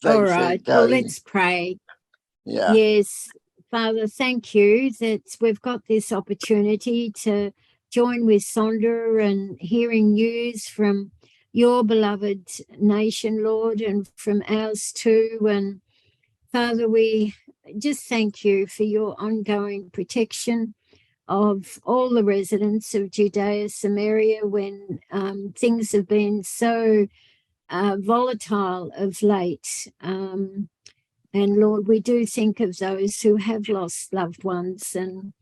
All right. Well, let's pray. Yeah. Yes, Father, thank you that we've got this opportunity to join with Sondra and hearing news from your beloved nation, Lord, and from ours too. And Father, we just thank you for your ongoing protection of all the residents of Judea, Samaria, when things have been so volatile of late. And Lord, we do think of those who have lost loved ones and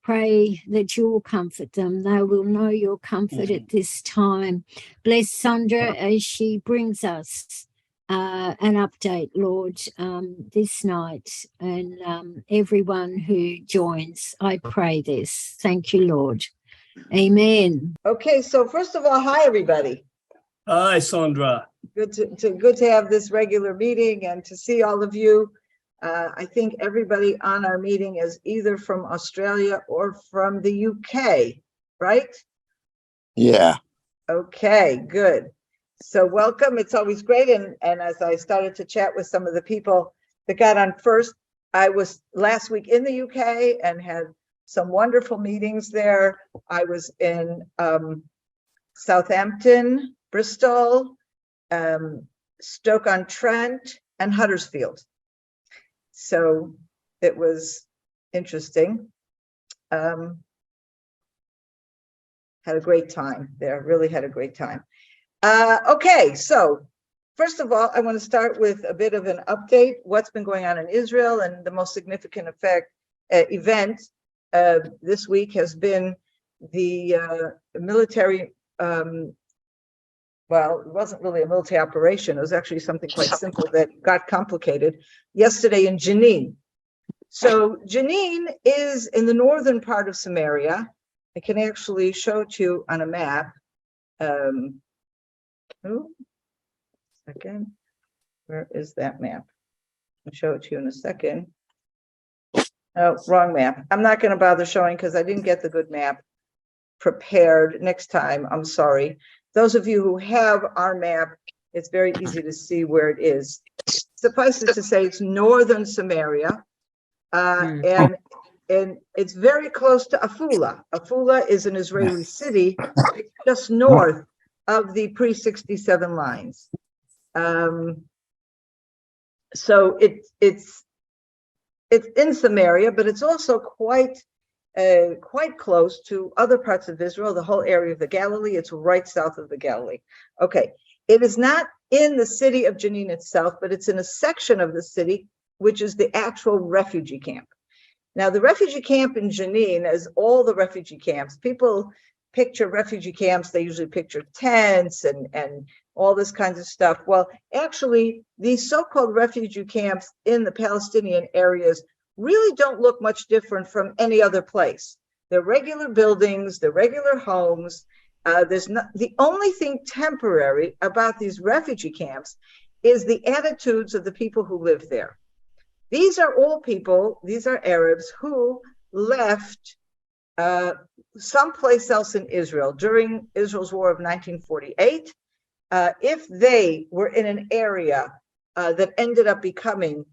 pray that you will comfort them. They will know your comfort at this time. Bless Sondra as she brings us an update, Lord, this night, and everyone who joins. I pray this. Thank you, Lord. Amen. Okay, so first of all, hi, everybody. Hi, Sondra. Good to have this regular meeting and to see all of you. I think everybody on our meeting is either from Australia or from the UK, right? Yeah. Okay, good. So welcome. It's always great. And as I started to chat with some of the people that got on first, I was last week in the UK and had some wonderful meetings there. I was in Southampton, Bristol, Stoke-on-Trent, and Huddersfield. So it was interesting. Had a great time there, really had a great time. Okay, so first of all, I want to start with a bit of an update, what's been going on in Israel, and the most significant event this week has been the military well, it wasn't really a military operation. It was actually something quite simple that got complicated yesterday in Jenin. So Jenin is in the northern part of Samaria. I can actually show it to you on a map. Second, where is that map? I'll show it to you in a second. Oh, wrong map. I'm not going to bother showing because I didn't get the good map prepared. Next time, I'm sorry. Those of you who have our map, it's very easy to see where it is. Suffice it to say, it's northern Samaria, and it's very close to Afula. Afula is an Israeli city just north of the pre-67 lines. So it's in Samaria, but it's also quite close to other parts of Israel, the whole area of the Galilee. It's right south of the Galilee. Okay, it is not in the city of Jenin itself, but it's in a section of the city, which is the actual refugee camp. Now, the refugee camp in Jenin, as all the refugee camps, people picture refugee camps, they usually picture tents and all this kinds of stuff. Well, actually, these so-called refugee camps in the Palestinian areas really don't look much different from any other place. They're regular buildings, they're regular homes. There's not, the only thing temporary about these refugee camps is the attitudes of the people who live there. These are all people, these are Arabs who left someplace else in Israel during Israel's war of 1948. If they were in an area that ended up becoming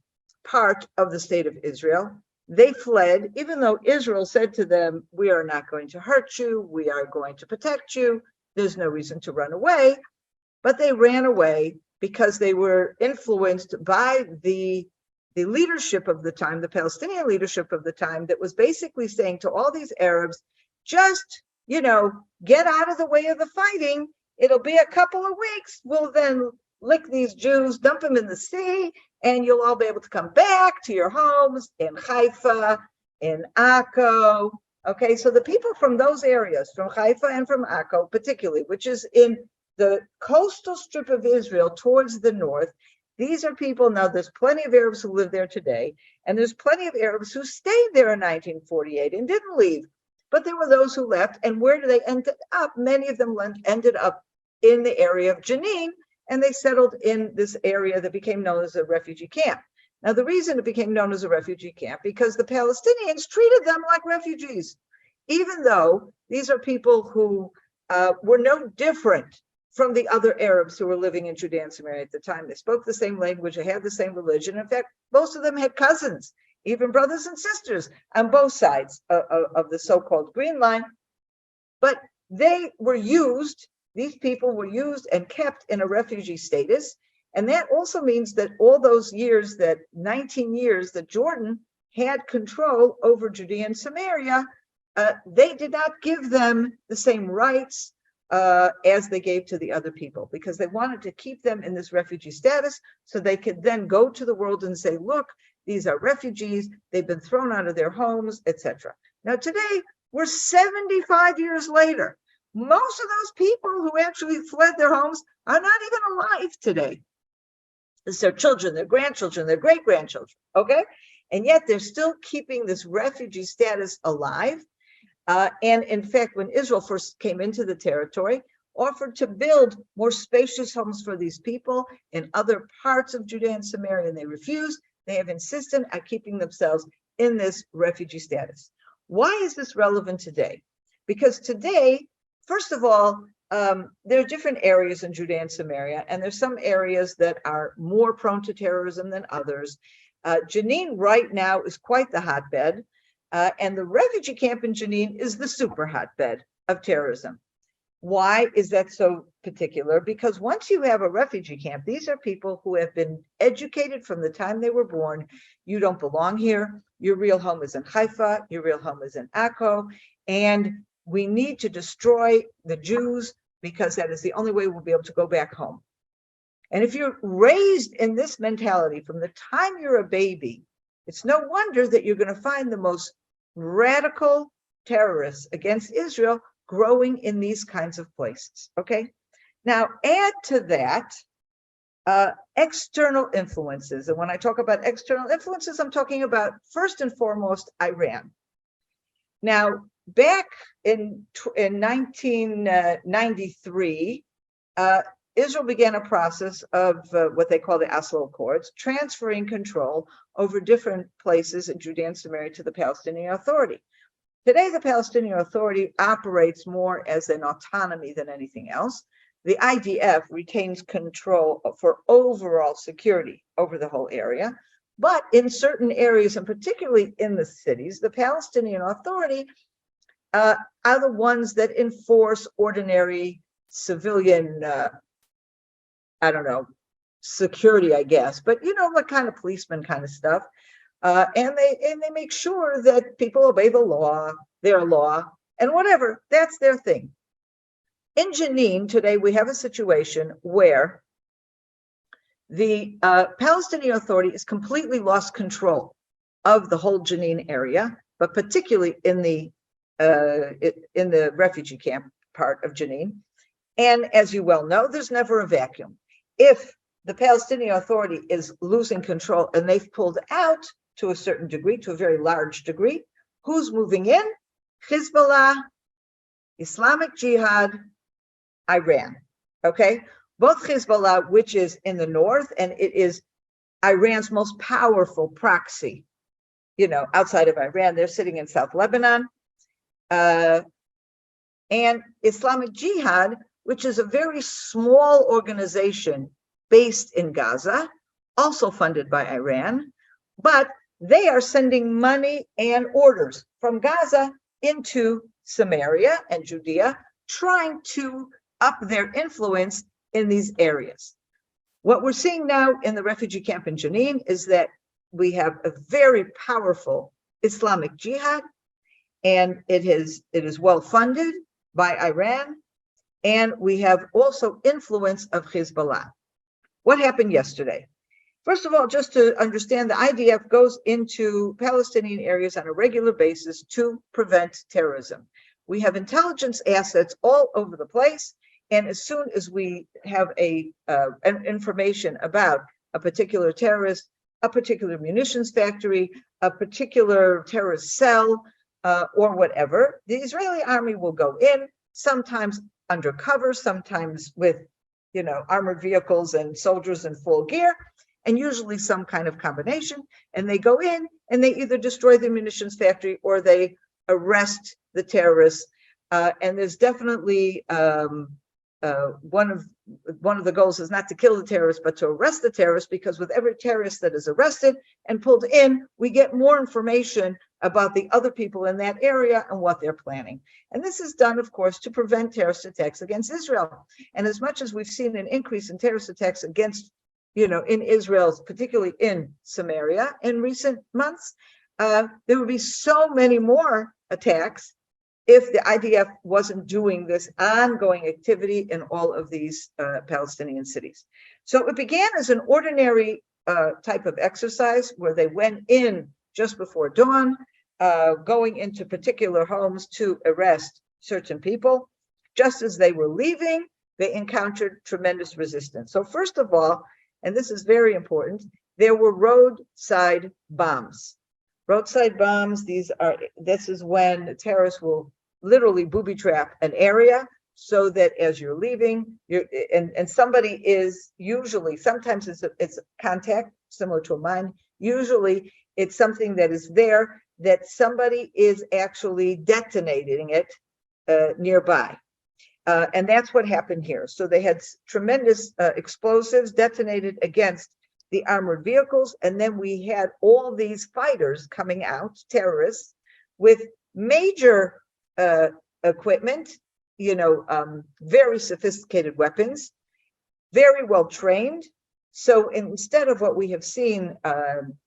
part of the state of Israel, they fled, even though Israel said to them, we are not going to hurt you, we are going to protect you, there's no reason to run away. But they ran away because they were influenced by the leadership of the time, the Palestinian leadership of the time, that was basically saying to all these Arabs, just, get out of the way of the fighting. It'll be a couple of weeks. We'll then lick these Jews, dump them in the sea, and you'll all be able to come back to your homes in Haifa, in Akko. Okay, so the people from those areas, from Haifa and from Akko particularly, which is in the coastal strip of Israel towards the north, these are people, now there's plenty of Arabs who live there today, and there's plenty of Arabs who stayed there in 1948 and didn't leave. But there were those who left, and where did they end up? Many of them ended up in the area of Jenin, and they settled in this area that became known as a refugee camp. Now, the reason it became known as a refugee camp, because the Palestinians treated them like refugees, even though these are people who were no different from the other Arabs who were living in Judea and Samaria at the time. They spoke the same language, they had the same religion. In fact, most of them had cousins, even brothers and sisters on both sides of the so-called Green Line. But they were used, these people were used and kept in a refugee status. And that also means that all those years, that 19 years that Jordan had control over Judea and Samaria, they did not give them the same rights as they gave to the other people, because they wanted to keep them in this refugee status so they could then go to the world and say, look, these are refugees, they've been thrown out of their homes, etc. Now today, we're 75 years later. Most of those people who actually fled their homes are not even alive today. It's their children, their grandchildren, their great-grandchildren, okay? And yet they're still keeping this refugee status alive. And in fact, when Israel first came into the territory, offered to build more spacious homes for these people in other parts of Judea and Samaria, and they refused. They have insisted on keeping themselves in this refugee status. Why is this relevant today? Because today, first of all, there are different areas in Judea and Samaria, and there's some areas that are more prone to terrorism than others. Jenin right now is quite the hotbed, and the refugee camp in Jenin is the super hotbed of terrorism. Why is that so particular? Because once you have a refugee camp, these are people who have been educated from the time they were born. You don't belong here. Your real home is in Haifa. Your real home is in Akko. And we need to destroy the Jews because that is the only way we'll be able to go back home. And if you're raised in this mentality from the time you're a baby, it's no wonder that you're going to find the most radical terrorists against Israel growing in these kinds of places, okay? Now, add to that external influences. And when I talk about external influences, I'm talking about, first and foremost, Iran. Now, back in 1993, Israel began a process of what they call the Oslo Accords, transferring control over different places in Judea and Samaria to the Palestinian Authority. Today, the Palestinian Authority operates more as an autonomy than anything else. The IDF retains control for overall security over the whole area. But in certain areas, and particularly in the cities, the Palestinian Authority are the ones that enforce ordinary civilian, security, I guess, but you know, what kind of policeman kind of stuff. And they make sure that people obey the law, their law, and whatever, that's their thing. In Jenin today, we have a situation where the Palestinian Authority has completely lost control of the whole Jenin area, but particularly in the refugee camp part of Jenin. And as you well know, there's never a vacuum. If the Palestinian Authority is losing control and they've pulled out to a certain degree, to a very large degree, who's moving in? Hezbollah, Islamic Jihad, Iran, okay? Both Hezbollah, which is in the north, and it is Iran's most powerful proxy, you know, outside of Iran. They're sitting in South Lebanon. And Islamic Jihad, which is a very small organization based in Gaza, also funded by Iran, but they are sending money and orders from Gaza into Samaria and Judea, trying to up their influence in these areas. What we're seeing now in the refugee camp in Jenin is that we have a very powerful Islamic Jihad, and it is well funded by Iran, and we have also influence of Hezbollah. What happened yesterday? First of all, just to understand, the IDF goes into Palestinian areas on a regular basis to prevent terrorism. We have intelligence assets all over the place, and as soon as we have an information about a particular terrorist, a particular munitions factory, a particular terrorist cell, or whatever, the Israeli army will go in, sometimes undercover, sometimes with, you know, armored vehicles and soldiers in full gear, and usually some kind of combination, and they go in and they either destroy the munitions factory or they arrest the terrorists. And there's definitely one of the goals is not to kill the terrorists, but to arrest the terrorists, because with every terrorist that is arrested and pulled in, we get more information about the other people in that area and what they're planning. And this is done, of course, to prevent terrorist attacks against Israel. And as much as we've seen an increase in terrorist attacks against, in Israel, particularly in Samaria in recent months, there would be so many more attacks if the IDF wasn't doing this ongoing activity in all of these Palestinian cities. So it began as an ordinary type of exercise where they went in just before dawn, going into particular homes to arrest certain people. Just as they were leaving, they encountered tremendous resistance. So first of all, and this is very important, there were roadside bombs. Roadside bombs, this is when the terrorists will literally booby trap an area so that as you're leaving, and somebody is usually, sometimes it's contact, similar to a mine, usually it's something that is there that somebody is actually detonating it nearby. And that's what happened here. So they had tremendous explosives detonated against the armored vehicles. And then we had all these fighters coming out, terrorists, with major equipment, very sophisticated weapons, very well trained. So instead of what we have seen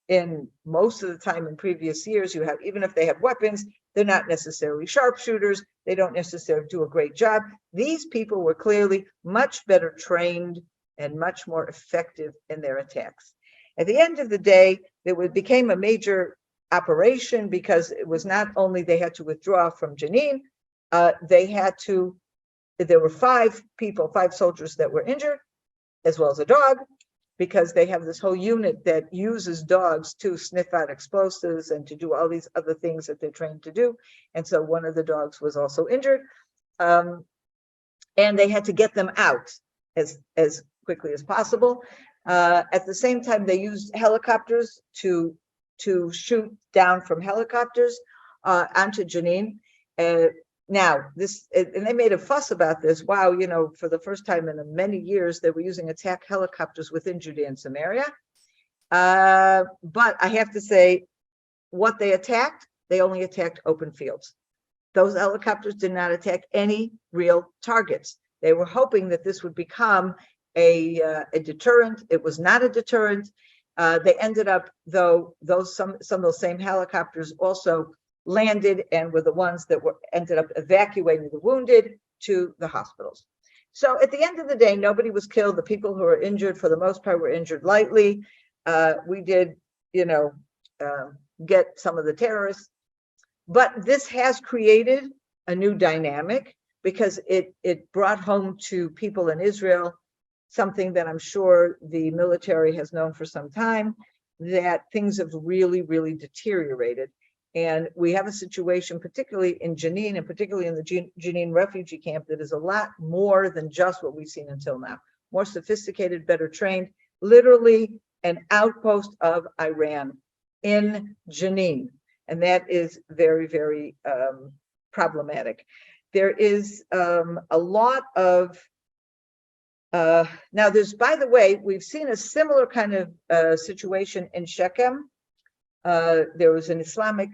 in most of the time in previous years, you have, even if they have weapons, they're not necessarily sharpshooters. They don't necessarily do a great job. These people were clearly much better trained and much more effective in their attacks. At the end of the day, it became a major operation because it was not only they had to withdraw from Jenin, there were 5 soldiers that were injured, as well as a dog, because they have this whole unit that uses dogs to sniff out explosives and to do all these other things that they're trained to do. And so one of the dogs was also injured. And they had to get them out as quickly as possible. At the same time, they used helicopters to shoot down from helicopters onto Jenin. Now, and they made a fuss about this. Wow, for the first time in many years, they were using attack helicopters within Judea and Samaria. But I have to say, what they attacked, they only attacked open fields. Those helicopters did not attack any real targets. They were hoping that this would become a deterrent. It was not a deterrent. They ended up, though, some of those same helicopters also landed and were the ones that ended up evacuating the wounded to the hospitals. So at the end of the day, nobody was killed. The people who were injured, for the most part, were injured lightly. We did, get some of the terrorists. But this has created a new dynamic because it brought home to people in Israel something that I'm sure the military has known for some time, that things have really, really deteriorated. And we have a situation, particularly in Jenin and particularly in the Jenin refugee camp, that is a lot more than just what we've seen until now. More sophisticated, better trained, literally an outpost of Iran in Jenin. And that is very, very problematic. There is a lot of, now there's, by the way, we've seen a similar kind of situation in Shechem. There was an Islamic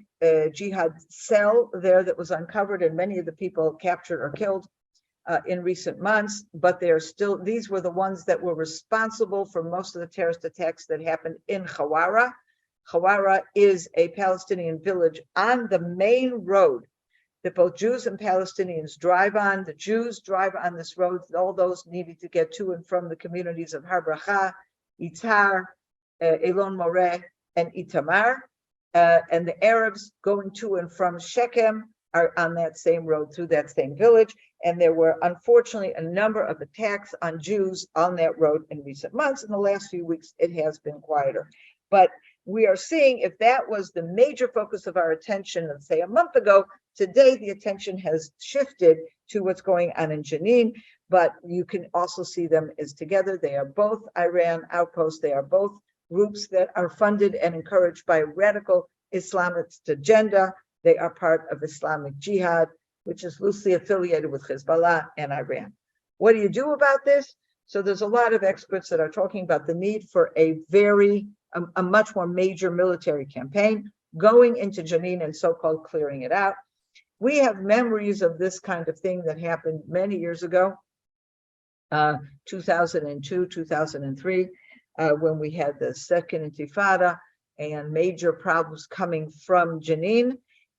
jihad cell there that was uncovered, and many of the people captured or killed in recent months, but these were the ones that were responsible for most of the terrorist attacks that happened in Hawara. Hawara is a Palestinian village on the main road that both Jews and Palestinians drive on. The Jews drive on this road, all those needing to get to and from the communities of Har Bracha, Yitzhar, Elon Moreh, and Itamar, and the Arabs going to and from Shechem are on that same road through that same village. And there were, unfortunately, a number of attacks on Jews on that road in recent months. In the last few weeks, it has been quieter. But we are seeing, if that was the major focus of our attention, let's say a month ago, today the attention has shifted to what's going on in Jenin. But you can also see them as together. They are both Iran outposts. They are both groups that are funded and encouraged by a radical Islamist agenda. They are part of Islamic Jihad, which is loosely affiliated with Hezbollah and Iran. What do you do about this? So there's a lot of experts that are talking about the need for a much more major military campaign going into Jenin and so-called clearing it out. We have memories of this kind of thing that happened many years ago, 2002, 2003, when we had the second Intifada and major problems coming from Jenin.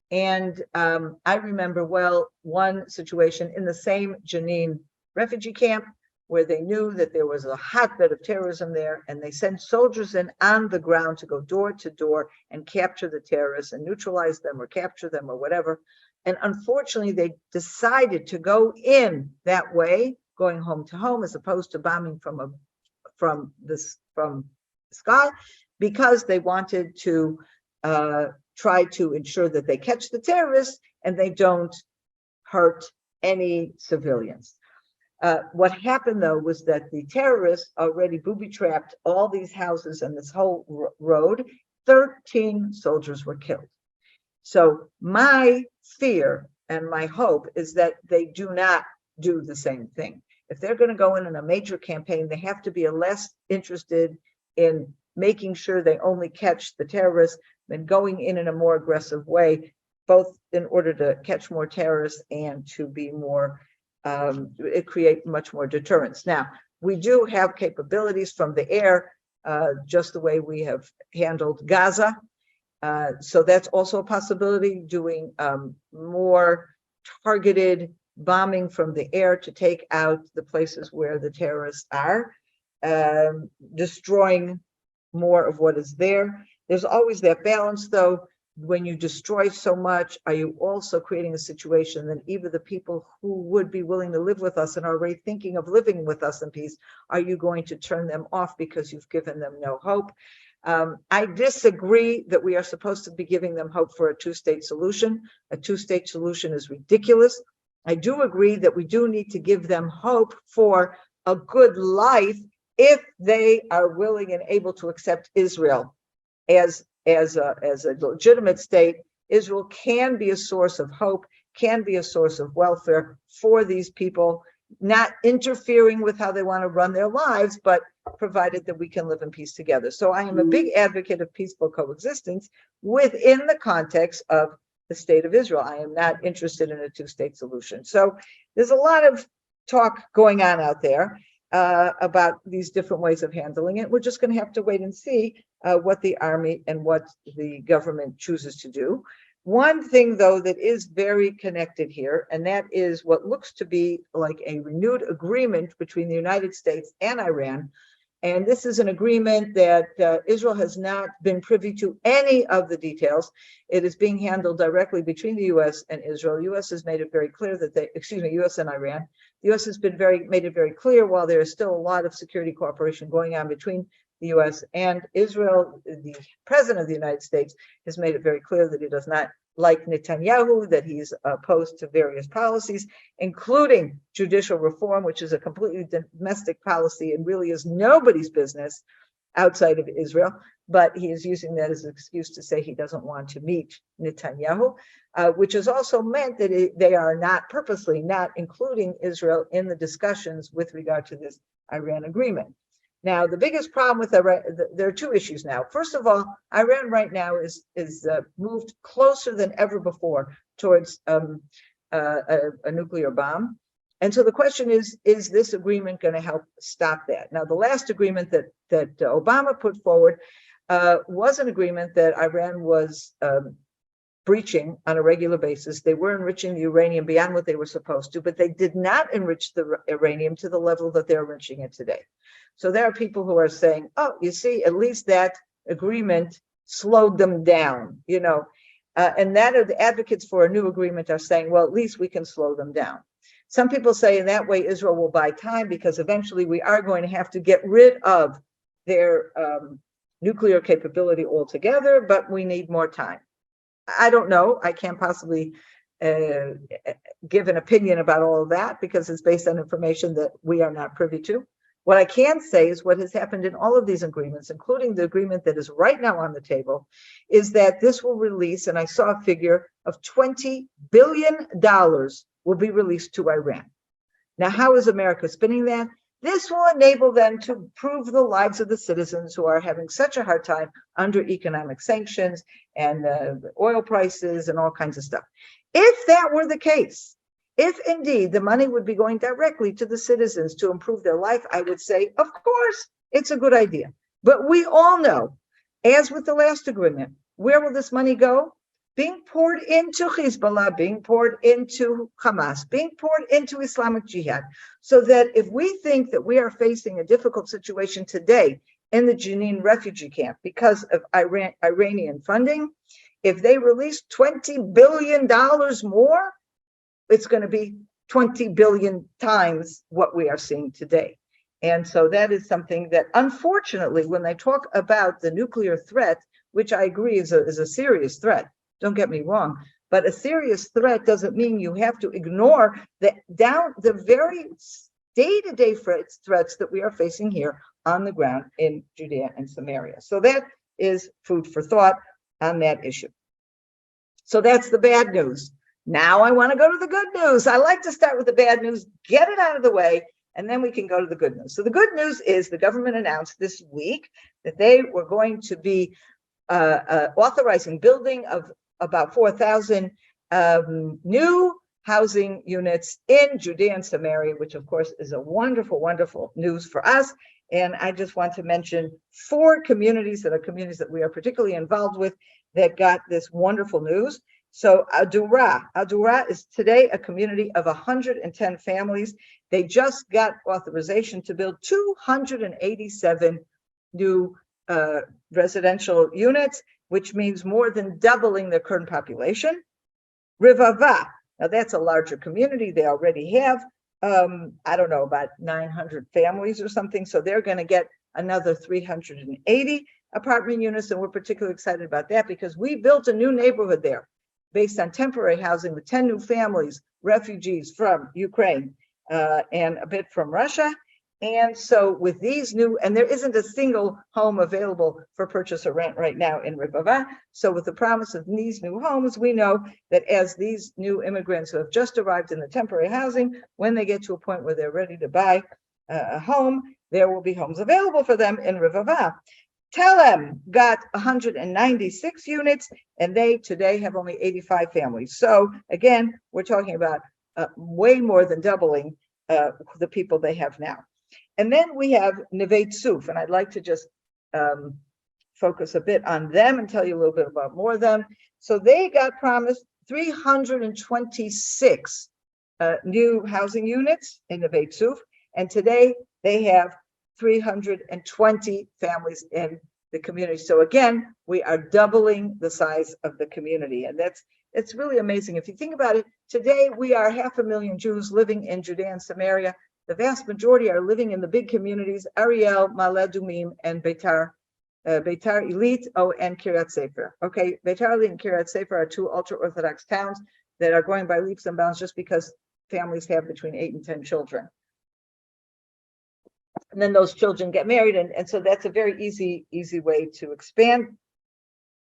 And I remember well one situation in the same Jenin refugee camp where they knew that there was a hotbed of terrorism there, and they sent soldiers in on the ground to go door to door and capture the terrorists and neutralize them or capture them or whatever. And unfortunately, they decided to go in that way, going home to home, as opposed to bombing from the sky, because they wanted to try to ensure that they catch the terrorists and they don't hurt any civilians. What happened, though, was that the terrorists already booby-trapped all these houses and this whole road. 13 soldiers were killed. So my fear and my hope is that they do not do the same thing. If they're going to go in a major campaign, they have to be less interested in making sure they only catch the terrorists than going in a more aggressive way, both in order to catch more terrorists and to be more create much more deterrence. Now, we do have capabilities from the air, just the way we have handled Gaza. So that's also a possibility, doing more targeted bombing from the air to take out the places where the terrorists are, destroying more of what is there. There's always that balance, though. When you destroy so much, are you also creating a situation that even the people who would be willing to live with us and are already thinking of living with us in peace, are you going to turn them off because you've given them no hope? I disagree that we are supposed to be giving them hope for a two-state solution. A two-state solution is ridiculous. I do agree that we do need to give them hope for a good life if they are willing and able to accept Israel as a legitimate state. Israel can be a source of hope, can be a source of welfare for these people, not interfering with how they want to run their lives, but provided that we can live in peace together. So I am a big advocate of peaceful coexistence within the context of the state of Israel. I am not interested in a two-state solution. So there's a lot of talk going on out there about these different ways of handling it. We're just going to have to wait and see what the army and what the government chooses to do. One thing, though, that is very connected here, and that is what looks to be like a renewed agreement between the United States and Iran. And this is an agreement that Israel has not been privy to any of the details. It is being handled directly between the U.S. and Israel. The U.S. has made it very clear that U.S. and Iran. The U.S. has made it very clear, while there is still a lot of security cooperation going on between the U.S. and Israel, the president of the United States has made it very clear that he does not like Netanyahu, that he's opposed to various policies, including judicial reform, which is a completely domestic policy and really is nobody's business outside of Israel. But he is using that as an excuse to say he doesn't want to meet Netanyahu, which has also meant that they are not purposely not including Israel in the discussions with regard to this Iran agreement. Now, the biggest problem with Iran, there are two issues now. First of all, Iran right now is moved closer than ever before towards a nuclear bomb. And so the question is this agreement going to help stop that? Now, the last agreement that Obama put forward was an agreement that Iran was breaching on a regular basis. They were enriching the uranium beyond what they were supposed to, but they did not enrich the uranium to the level that they're enriching it today. So there are people who are saying, oh, you see, at least that agreement slowed them down, and that the advocates for a new agreement are saying, well, at least we can slow them down. Some people say in that way, Israel will buy time because eventually we are going to have to get rid of their nuclear capability altogether, but we need more time. I don't know. I can't possibly give an opinion about all of that because it's based on information that we are not privy to. What I can say is what has happened in all of these agreements, including the agreement that is right now on the table, is that this will release, and I saw a figure of $20 billion will be released to Iran. Now, how is America spinning that? This will enable them to improve the lives of the citizens who are having such a hard time under economic sanctions and oil prices and all kinds of stuff. If that were the case, if indeed the money would be going directly to the citizens to improve their life, I would say, of course, it's a good idea. But we all know, as with the last agreement, where will this money go? Being poured into Hezbollah, being poured into Hamas, being poured into Islamic Jihad. So that if we think that we are facing a difficult situation today in the Jenin refugee camp because of Iranian funding, if they release $20 billion more, it's going to be 20 billion times what we are seeing today. And so that is something that, unfortunately, when they talk about the nuclear threat, which I agree is a serious threat, don't get me wrong, but a serious threat doesn't mean you have to ignore the very day-to-day threats that we are facing here on the ground in Judea and Samaria. So that is food for thought on that issue. So that's the bad news. Now I want to go to the good news. I like to start with the bad news, get it out of the way, and then we can go to the good news. So the good news is the government announced this week that they were going to be authorizing building of about 4,000 new housing units in Judea and Samaria, which of course is a wonderful, wonderful news for us. And I just want to mention 4 communities that are communities that we are particularly involved with that got this wonderful news. So Adura is today a community of 110 families. They just got authorization to build 287 new residential units, which means more than doubling their current population. Rivava, now that's a larger community. They already have, I don't know, about 900 families or something. So they're going to get another 380 apartment units. And we're particularly excited about that because we built a new neighborhood there based on temporary housing with 10 new families, refugees from Ukraine and a bit from Russia. And so with these new, and there isn't a single home available for purchase or rent right now in Rivava. So with the promise of these new homes, we know that as these new immigrants who have just arrived in the temporary housing, when they get to a point where they're ready to buy a home, there will be homes available for them in Rivava. Telem got 196 units, and they today have only 85 families. So again, we're talking about way more than doubling the people they have now. And then we have Neve Tzuf, and I'd like to just focus a bit on them and tell you a little bit about more of them. So they got promised 326 new housing units in Neve Tzuf, and today they have 320 families in the community. So again, we are doubling the size of the community, and it's really amazing. If you think about it, today we are 500,000 Jews living in Judea and Samaria. The vast majority are living in the big communities, Ariel, Ma'ale Adumim, and Beitar Illit, and Kiryat Sefer. Okay, Beitar Illit and Kiryat Sefer are 2 ultra-Orthodox towns that are going by leaps and bounds just because families have between 8 and 10 children. And then those children get married, and so that's a very easy way to expand.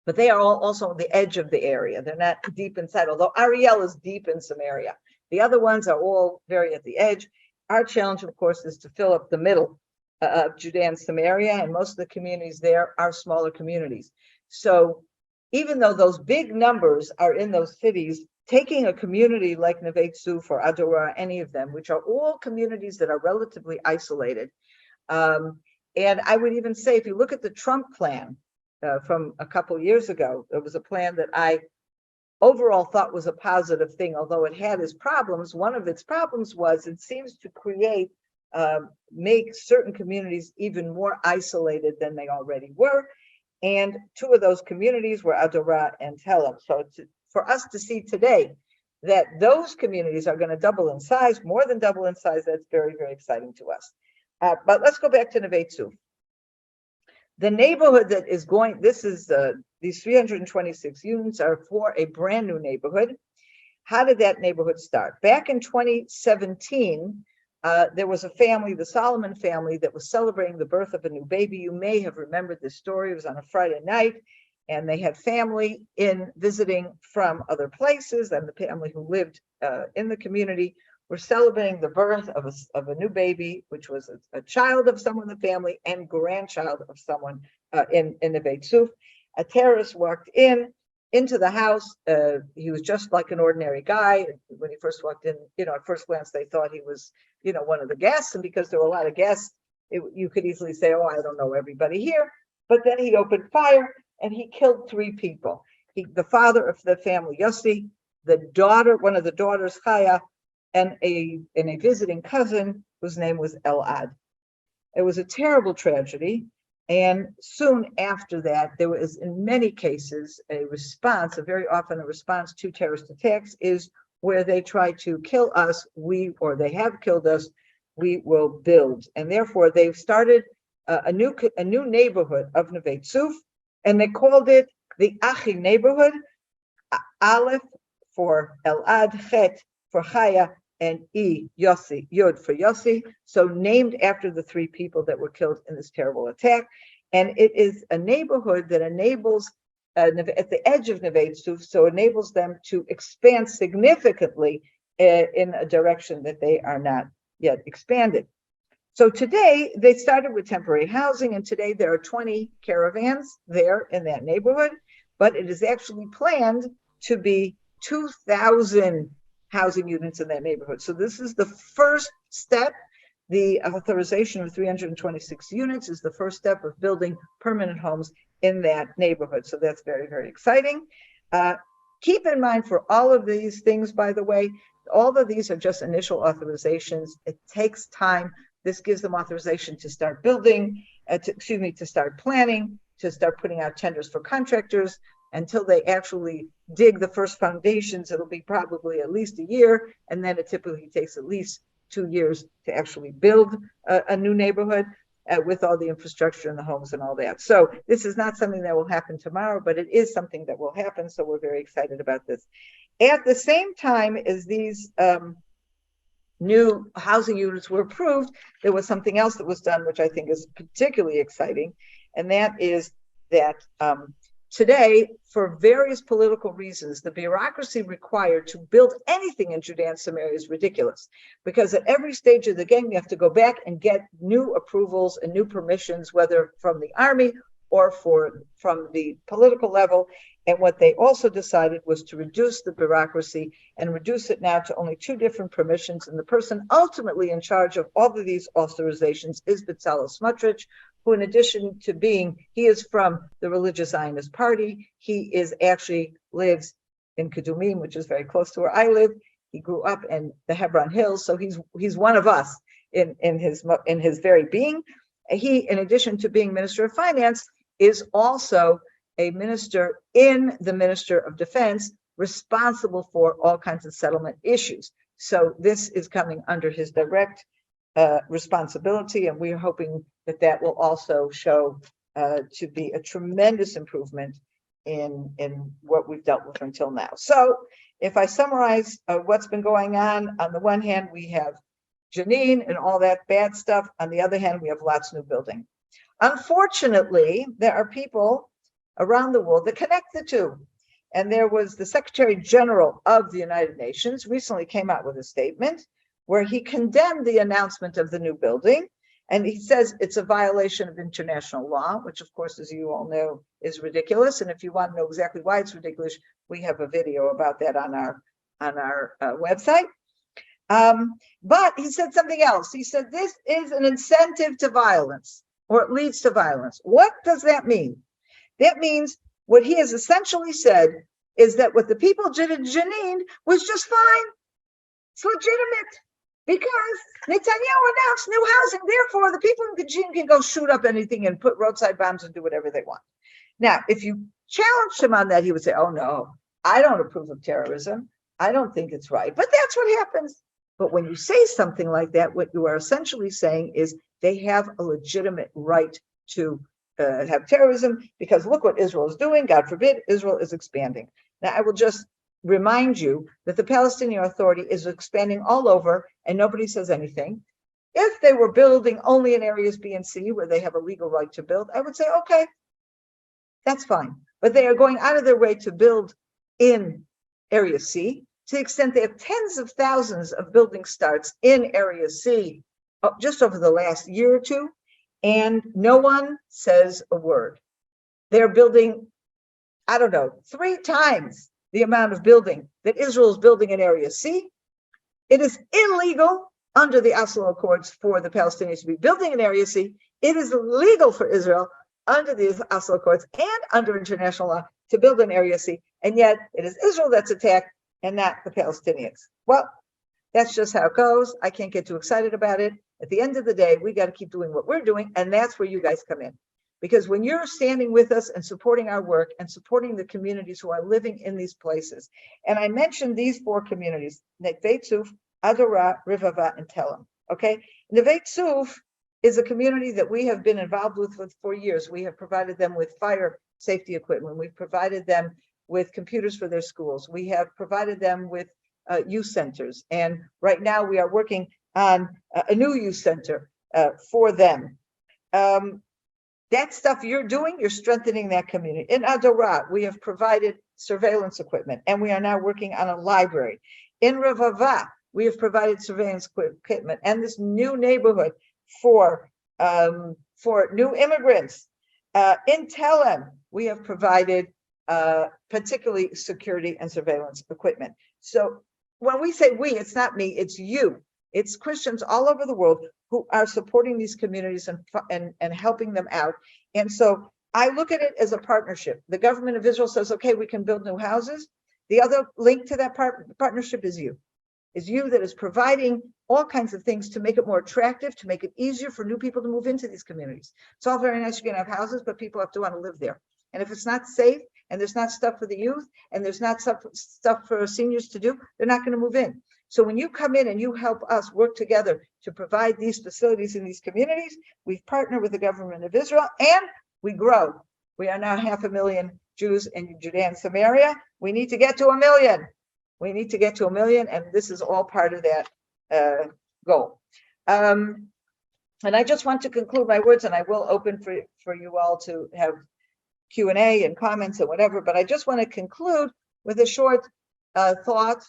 But they are all also on the edge of the area. They're not deep inside, although Ariel is deep in Samaria. The other ones are all very at the edge. Our challenge, of course, is to fill up the middle of Judea and Samaria, and most of the communities there are smaller communities. So even though those big numbers are in those cities, taking a community like Neve Tzuf or Adora, any of them, which are all communities that are relatively isolated. And I would even say, if you look at the Trump plan from a couple years ago, it was a plan that I overall thought was a positive thing, although it had its problems. One of its problems was it seems to make certain communities even more isolated than they already were. And 2 of those communities were Adora and Telem. So for us to see today that those communities are going to double in size, more than double in size, that's very, very exciting to us. But let's go back to Neve Tzuf. The neighborhood that is going, these 326 units are for a brand new neighborhood. How did that neighborhood start? Back in 2017, there was a family, the Solomon family, that was celebrating the birth of a new baby. You may have remembered this story. It was on a Friday night, and they had family visiting from other places, and the family who lived in the community were celebrating the birth of a new baby, which was a child of someone in the family and grandchild of someone in Neve Tzuf. A terrorist walked into the house. He was just like an ordinary guy. When he first walked in, at first glance, they thought he was, one of the guests. And because there were a lot of guests, you could easily say, oh, I don't know everybody here. But then he opened fire and he killed 3 people. The father of the family, Yossi, one of the daughters, Chaya, and a visiting cousin whose name was Elad. It was a terrible tragedy. And soon after that, there was, in many cases, very often a response to terrorist attacks is where they try to kill us, or they have killed us, we will build. And therefore, they've started a new neighborhood of Neve Tzuf, and they called it the Achi neighborhood, Aleph for Elad, Chet for Chaya, and Yossi, Yod for Yossi, so named after the 3 people that were killed in this terrible attack. And it is a neighborhood that enables, at the edge of Neve Tzuf, so enables them to expand significantly in a direction that they are not yet expanded. So today, they started with temporary housing, and today there are 20 caravans there in that neighborhood, but it is actually planned to be 2,000 housing units in that neighborhood. So this is the first step. The authorization of 326 units is the first step of building permanent homes in that neighborhood. So that's very, very exciting. Keep in mind for all of these things, by the way, all of these are just initial authorizations. It takes time. This gives them authorization to start building, to start planning, to start putting out tenders for contractors. Until they actually dig the first foundations, it'll be probably at least a year, and then it typically takes at least 2 years to actually build a new neighborhood with all the infrastructure and the homes and all that. So this is not something that will happen tomorrow, but it is something that will happen, so we're very excited about this. At the same time as these new housing units were approved, there was something else that was done, which I think is particularly exciting, and that is that today, for various political reasons, the bureaucracy required to build anything in Judea and Samaria is ridiculous, because at every stage of the game, you have to go back and get new approvals and new permissions, whether from the army or from the political level. And what they also decided was to reduce the bureaucracy and reduce it now to only 2 different permissions. And the person ultimately in charge of all of these authorizations is Bezalel Smotrich, who, in addition to he is from the religious Zionist party. He lives in Kedumim, which is very close to where I live. He grew up in the Hebron Hills, so he's one of us in his very being. He, in addition to being Minister of Finance, is also a minister in the Minister of Defense, responsible for all kinds of settlement issues. So this is coming under his direct responsibility, and we're hoping that will also show to be a tremendous improvement in what we've dealt with until now. So if I summarize what's been going on the one hand, we have Jenin and all that bad stuff. On the other hand, we have lots new building. Unfortunately, there are people around the world that connect the two. And there was the Secretary General of the United Nations recently came out with a statement where he condemned the announcement of the new building. And he says it's a violation of international law, which, of course, as you all know, is ridiculous. And if you want to know exactly why it's ridiculous, we have a video about that on our website. But he said something else. He said this is an incentive to violence, or it leads to violence. What does that mean? That means what he has essentially said is that what the people did in Jenin was just fine. It's legitimate. Because Netanyahu announced new housing, therefore the people in Jenin can go shoot up anything and put roadside bombs and do whatever they want. Now, if you challenged him on that, he would say, oh no, I don't approve of terrorism. I don't think it's right. But that's what happens. But when you say something like that, what you are essentially saying is they have a legitimate right to have terrorism, because look what Israel is doing. God forbid, Israel is expanding. Now, I will just remind you that the Palestinian Authority is expanding all over and nobody says anything. If they were building only in areas B and C where they have a legal right to build, I would say, okay, that's fine. But they are going out of their way to build in area C, to the extent they have tens of thousands of building starts in Area C just over the last year or two, and no one says a word. They're building, I don't know, 3 times the amount of building that Israel is building in Area C. It is illegal under the Oslo Accords for the Palestinians to be building in Area C. It is legal for Israel under the Oslo Accords and under international law to build in Area C. And yet it is Israel that's attacked and not the Palestinians. Well, that's just how it goes. I can't get too excited about it. At the end of the day, we got to keep doing what we're doing. And that's where you guys come in. Because when you're standing with us and supporting our work and supporting the communities who are living in these places, and I mentioned these 4 communities, Neve Tzuf, Adorah, Rivava, and Telem. Okay, Neve Tzuf is a community that we have been involved with for years. We have provided them with fire safety equipment. We've provided them with computers for their schools. We have provided them with youth centers. And right now we are working on a new youth center for them. That stuff you're doing, you're strengthening that community. In Adorah, we have provided surveillance equipment, and we are now working on a library. In Rivava, we have provided surveillance equipment and this new neighborhood for new immigrants. In Telem, we have provided particularly security and surveillance equipment. So when we say we, it's not me, it's you. It's Christians all over the world who are supporting these communities and helping them out. And so I look at it as a partnership. The government of Israel says, okay, we can build new houses. The other link to that partnership is you. Is you that is providing all kinds of things to make it more attractive, to make it easier for new people to move into these communities. It's all very nice, you can have houses, but people have to want to live there. And if it's not safe, and there's not stuff for the youth, and there's not stuff for seniors to do, they're not going to move in. So when you come in and you help us work together to provide these facilities in these communities, we've partnered with the government of Israel, and we grow. We are now 500,000 Jews in Judea and Samaria. We need to get to 1 million. We need to get to 1 million, and this is all part of that goal. And I just want to conclude my words, and I will open for you all to have Q&A and comments and whatever, but I just want to conclude with a short thought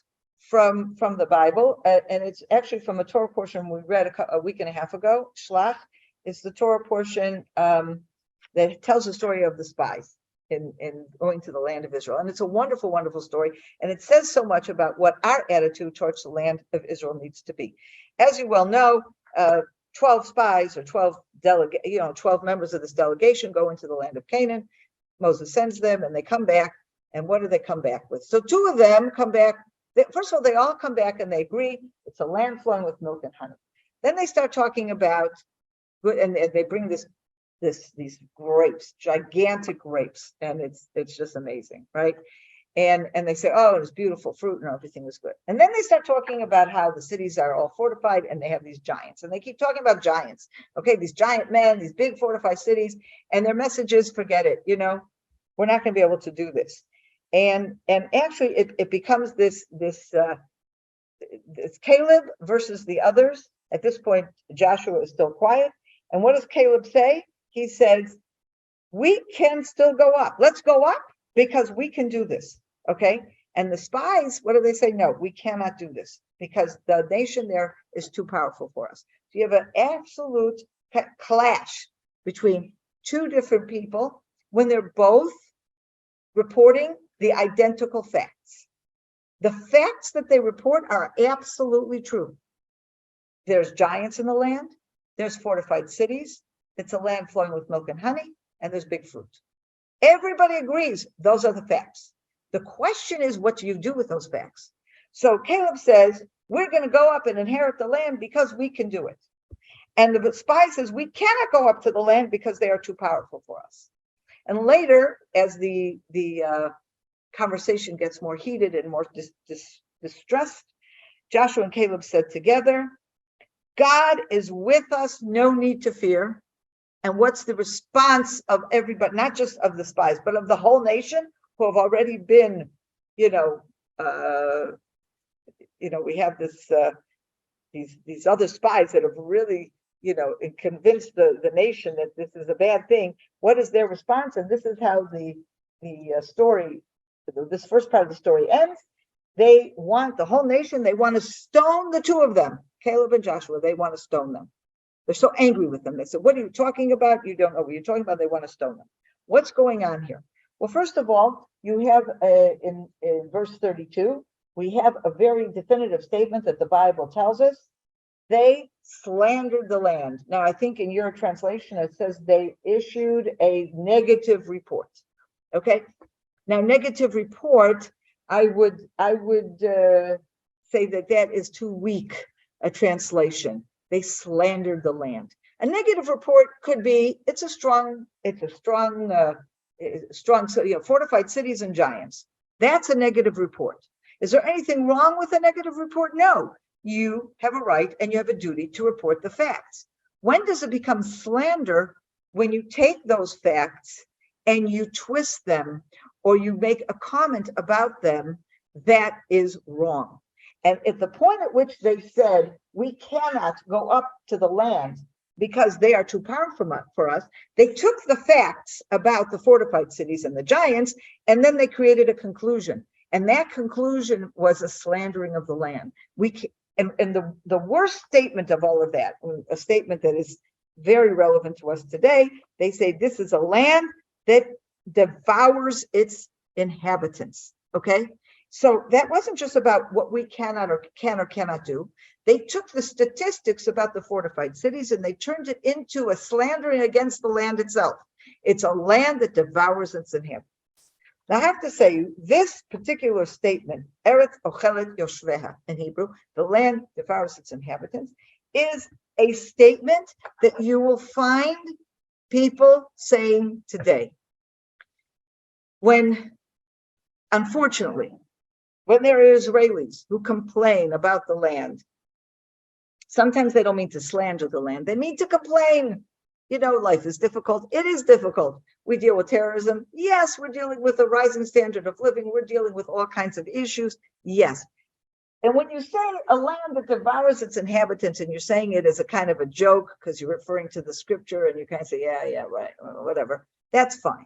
from the Bible, and it's actually from a Torah portion we read a week and a half ago. Shlach is the Torah portion that tells the story of the spies in going to the land of Israel. And it's a wonderful, wonderful story. And it says so much about what our attitude towards the land of Israel needs to be. As you well know, 12 spies or 12 members of this delegation go into the land of Canaan. Moses sends them and they come back. And what do they come back with? So 2 of them come back. First of all, they all come back and they agree it's a land flowing with milk and honey. Then they start talking about, and they bring these grapes, gigantic grapes, and it's just amazing, right? And they say, oh, it's beautiful fruit and everything is good. And then they start talking about how the cities are all fortified and they have these giants, and they keep talking about giants. Okay, these giant men, these big fortified cities, and their message is, forget it, we're not going to be able to do this. And actually, it becomes this Caleb versus the others. At this point, Joshua is still quiet. And what does Caleb say? He says, we can still go up. Let's go up because we can do this. Okay. And the spies, what do they say? No, we cannot do this because the nation there is too powerful for us. So you have an absolute clash between 2 different people when they're both reporting the identical facts. The facts that they report are absolutely true. There's giants in the land. There's fortified cities. It's a land flowing with milk and honey, and there's big fruit. Everybody agrees those are the facts. The question is, what do you do with those facts? So Caleb says, we're going to go up and inherit the land because we can do it. And the spy says, we cannot go up to the land because they are too powerful for us. And later, as the conversation gets more heated and more distressed, Joshua and Caleb said together, God is with us, no need to fear. And what's the response of everybody, not just of the spies, but of the whole nation who have already been, we have these other spies that have really, convinced the nation that this is a bad thing. What is their response? And this is how the story, this first part of the story ends. They want the whole nation, they want to stone the two of them, Caleb and Joshua. They want to stone them. They're so angry with them. They said, what are you talking about? You don't know what you're talking about. They want to stone them. What's going on here? Well, first of all, you have in verse 32, we have a very definitive statement that the Bible tells us. They slandered the land. Now, I think in your translation, it says they issued a negative report. Okay. Now, negative report, I would say that is too weak a translation. They slandered the land. A negative report could be it's a strong, fortified cities and giants. That's a negative report. Is there anything wrong with a negative report? No. You have a right and you have a duty to report the facts. When does it become slander? When you take those facts and you twist them, or you make a comment about them that is wrong. And at the point at which they said, we cannot go up to the land because they are too powerful for us, they took the facts about the fortified cities and the giants, and then they created a conclusion. And that conclusion was a slandering of the land. And the worst statement of all of that, a statement that is very relevant to us today, they say this is a land that devours its inhabitants. Okay, so that wasn't just about what we can or cannot do. They took the statistics about the fortified cities and they turned it into a slandering against the land itself. It's a land that devours its inhabitants. Now, I have to say, this particular statement, Eretz Ochelet Yoshveha in Hebrew, the land devours its inhabitants, is a statement that you will find people saying today. Unfortunately, when there are Israelis who complain about the land, sometimes they don't mean to slander the land. They mean to complain. You know, life is difficult. It is difficult. We deal with terrorism. Yes, we're dealing with a rising standard of living. We're dealing with all kinds of issues. Yes. And when you say a land that devours its inhabitants, and you're saying it as a kind of a joke because you're referring to the scripture and you kind of say, yeah, right, whatever, that's fine.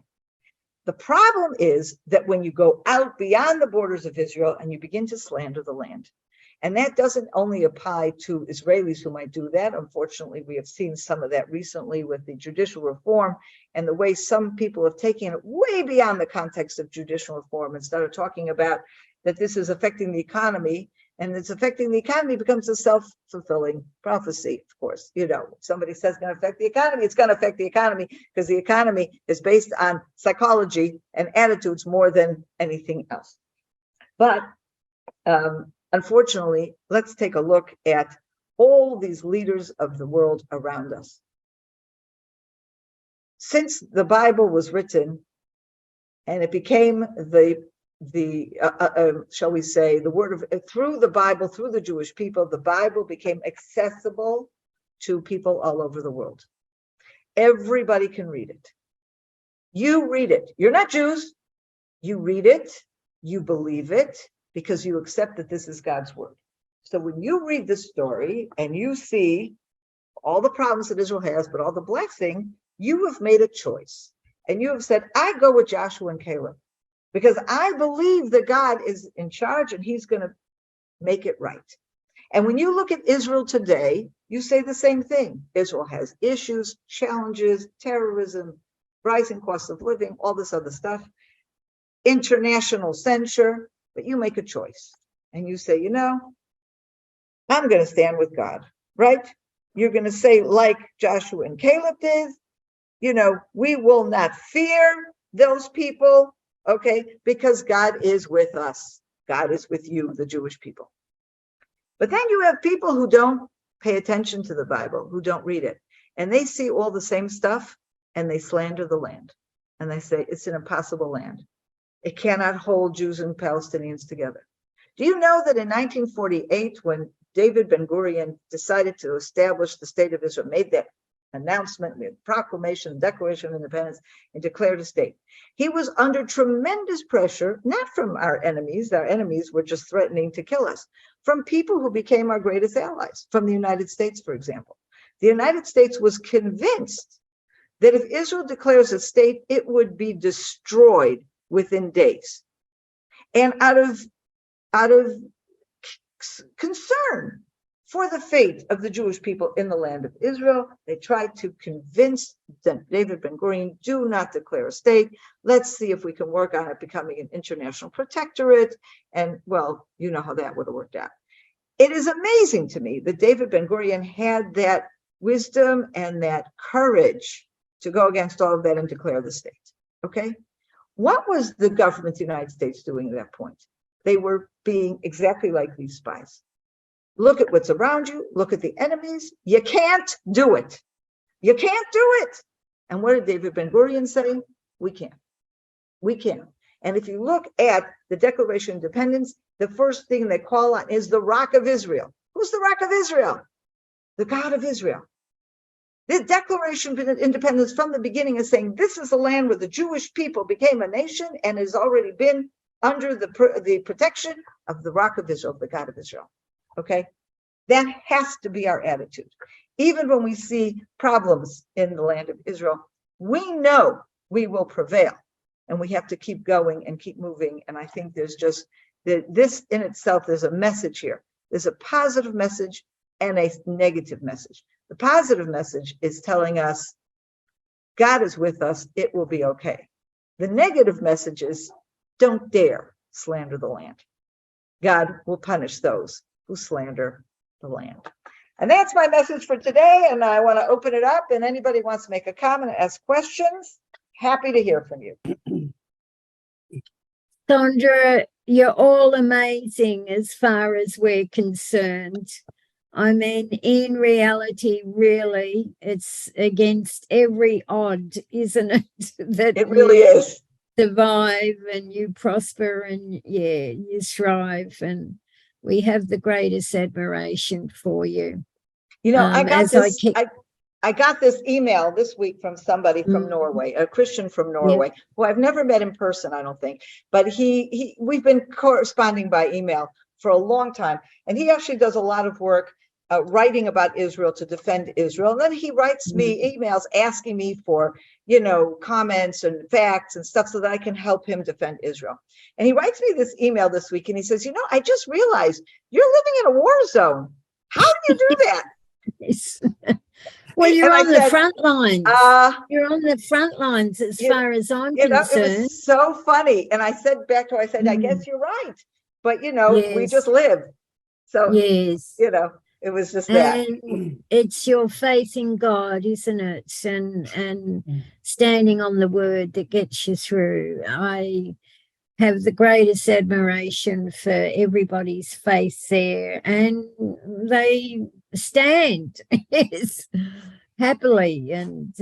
The problem is that when you go out beyond the borders of Israel and you begin to slander the land, and that doesn't only apply to Israelis who might do that. Unfortunately, we have seen some of that recently with the judicial reform and the way some people have taken it way beyond the context of judicial reform and started talking about that this is affecting the economy, and it's affecting the economy becomes a self-fulfilling prophecy, of course. You know, somebody says it's going to affect the economy, it's going to affect the economy because the economy is based on psychology and attitudes more than anything else. But unfortunately, let's take a look at all these leaders of the world around us. Since the Bible was written and it became shall we say, the word of, through the Bible, through the Jewish people, the Bible became accessible to people all over the world. Everybody can read it. You read it. You're not Jews. You read it. You believe it because you accept that this is God's word. So when you read this story and you see all the problems that Israel has, but all the blessing, you have made a choice. And you have said, I go with Joshua and Caleb, because I believe that God is in charge and he's going to make it right. And when you look at Israel today, you say the same thing. Israel has issues, challenges, terrorism, rising cost of living, all this other stuff, international censure, but you make a choice. And you say, you know, I'm going to stand with God, right? You're going to say, like Joshua and Caleb did, you know, we will not fear those people. Okay, because God is with us. God is with you, the Jewish people. But then you have people who don't pay attention to the Bible, who don't read it. And they see all the same stuff and they slander the land. And they say, it's an impossible land. It cannot hold Jews and Palestinians together. Do you know that in 1948, when David Ben-Gurion decided to establish the state of Israel, made that announcement, made proclamation, declaration of independence, and declared a state, he was under tremendous pressure, not from our enemies were just threatening to kill us, from people who became our greatest allies, from the United States, for example. The United States was convinced that if Israel declares a state, it would be destroyed within days. And out out of concern for the fate of the Jewish people in the land of Israel, they tried to convince David Ben-Gurion, do not declare a state. Let's see if we can work on it becoming an international protectorate. And well, you know how that would have worked out. It is amazing to me that David Ben-Gurion had that wisdom and that courage to go against all of that and declare the state. Okay? What was the government of the United States doing at that point? They were being exactly like these spies. Look at what's around you. Look at the enemies. You can't do it. You can't do it. And what did David Ben-Gurion say? We can. We can. And if you look at the Declaration of Independence, the first thing they call on is the Rock of Israel. Who's the Rock of Israel? The God of Israel. The Declaration of Independence from the beginning is saying this is a land where the Jewish people became a nation and has already been under the protection of the Rock of Israel, the God of Israel. Okay, that has to be our attitude. Even when we see problems in the land of Israel, we know we will prevail, and we have to keep going and keep moving. And I think there's just this in itself, there's a message here. There's a positive message and a negative message. The positive message is telling us God is with us, it will be okay. The negative message is don't dare slander the land. God will punish those who slander the land. And that's my message for today. And I want to open it up. And anybody wants to make a comment, ask questions, happy to hear from you. Sondra, you're all amazing as far as we're concerned. I mean, in reality, really, it's against every odd, isn't it? That it really is. Survive and you prosper and yeah, you thrive. And we have the greatest admiration for you. You know, I got this email this week from somebody from Norway, a Christian from Norway, who I've never met in person, I don't think, but we've been corresponding by email for a long time. And he actually does a lot of work writing about Israel to defend Israel. And then he writes me emails asking me for, you know, comments and facts and stuff so that I can help him defend Israel. And he writes me this email this week and he says, you know, I just realized you're living in a war zone. How do you do that? Yes. Well, you're on the front lines. You're on the front lines as far as I'm concerned. It was so funny. And I said back to her, I said, I guess you're right. But, you know, we just live. So, you know, it was just that. And it's your faith in God, isn't it? And standing on the word that gets you through. I have the greatest admiration for everybody's faith there. And they stand, yes, happily and